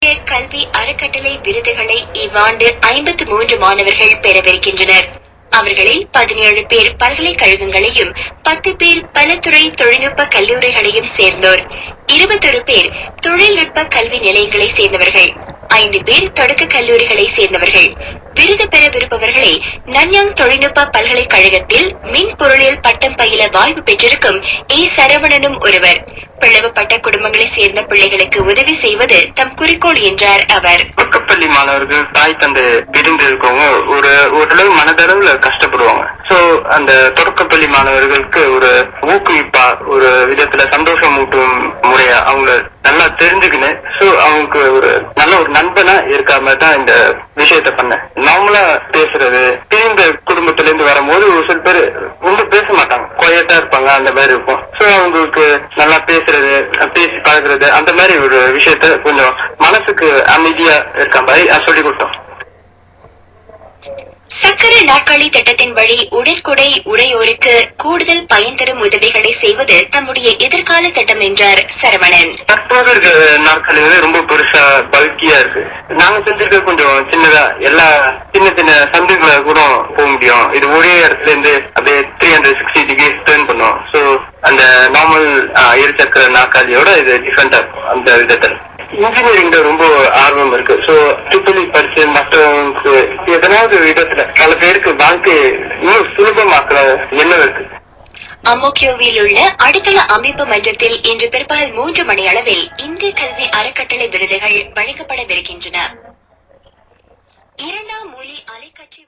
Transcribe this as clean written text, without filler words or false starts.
கல்வி அறக்கட்டளை விருதுகளை இவ்வாண்டு 53 மாணவர்கள் பெறவிருக்கின்றனர். அவர்களில் 17 பேர் பல்கலைக்கழகங்களையும் 10 பேர் பலதுறை தொழில்நுட்ப கல்லூரிகளையும் சேர்ந்தோர், 21 பேர் தொழில்நுட்ப கல்வி நிலையங்களை சேர்ந்தவர்கள், 5 பேர் தொடக்க கல்லூரிகளை சேர்ந்தவர்கள். விருது பெறவிருப்பவர்களை நன்யாங் தொழில்நுட்ப பல்கலைக்கழகத்தில் மின் பொருளியல் பட்டம் பயில வாய்ப்பு பெற்றிருக்கும் சரவணனும் ஒருவர். பிளவுபட்ட குடும்பங்களை சேர்ந்த பிள்ளைகளுக்கு உதவி செய்வது தம் குறிக்கோள் என்றார் அவர். தொடக்கப்பள்ளி மாணவர்கள் தாய் தந்தை பிரிந்து இருக்கவங்க ஓரளவு மனதளவுல கஷ்டப்படுவாங்க. சோ அந்த தொடக்கப்பள்ளி மாணவர்களுக்கு ஒரு ஊக்குவிப்பா, ஒரு விதத்துல சந்தோஷம் ஊட்டும் முறையா அவங்க நல்லா தெரிஞ்சுக்கின்னு சோ அவங்களுக்கு ஒரு நல்ல ஒரு நண்பனா இருக்காம தான் இந்த விஷயத்த பண்ணேன். நார்மலா பேசுறது, பிரிந்த குடும்பத்துல இருந்து வரும்போது ஒரு சில பேர் ரொம்ப பேச மாட்டாங்க, குவைட்டா இருப்பாங்க, அந்த மாதிரி இருக்கும். சோ அவங்களுக்கு நல்லா பேசுறது, பேசி பழகுறது, அந்த மாதிரி ஒரு விஷயத்த கொஞ்சம் மனசுக்கு அமைதியா இருக்க மாதிரி சொல்லி கொடுத்தோம். சக்கர நாற்காலி திட்டத்தின் வழி உடற்குடை உடையோருக்கு கூடுதல் பயன் தரும் உதவிகளை செய்வது தம்முடைய எதிர்கால திட்டம் என்றார் சரவணன். தற்போது இருக்க நாற்காலி ரொம்ப பெருசா பல்கியா இருக்கு. நாங்க செஞ்சிருக்க கொஞ்சம் சின்னதா, எல்லா சின்ன சின்ன சந்துகளை கூட போக முடியும். இது ஒரே இடத்துல இருந்து அப்படியே 360 டிகிரி டர்ன் பண்ணும். சோ அந்த நார்மல் இருசக்கர நாற்காலியோட இது டிஃபரெண்டா இருக்கும் அந்த விதத்துல. இன்ஜினியரிங்ல ரொம்ப ஆர்வம் இருக்கு. சோ ட்ரிபிள் படிச்சு மற்றவங்களுக்கு எதனாவது விதத்துல பல பேருக்கு வாழ்க்கை இன்னும் சுலபமாக்குற எண்ணம் இருக்கு. அமோக்கியோவில் உள்ள அடித்தள அமைப்பு மன்றத்தில் இன்று பிற்பகல் 3 மணி அளவில் இந்திய கல்வி அறக்கட்டளை விருதுகள் வழங்கப்படவிருக்கின்றன. 2ஆம் மூலி அலைக்கற்றை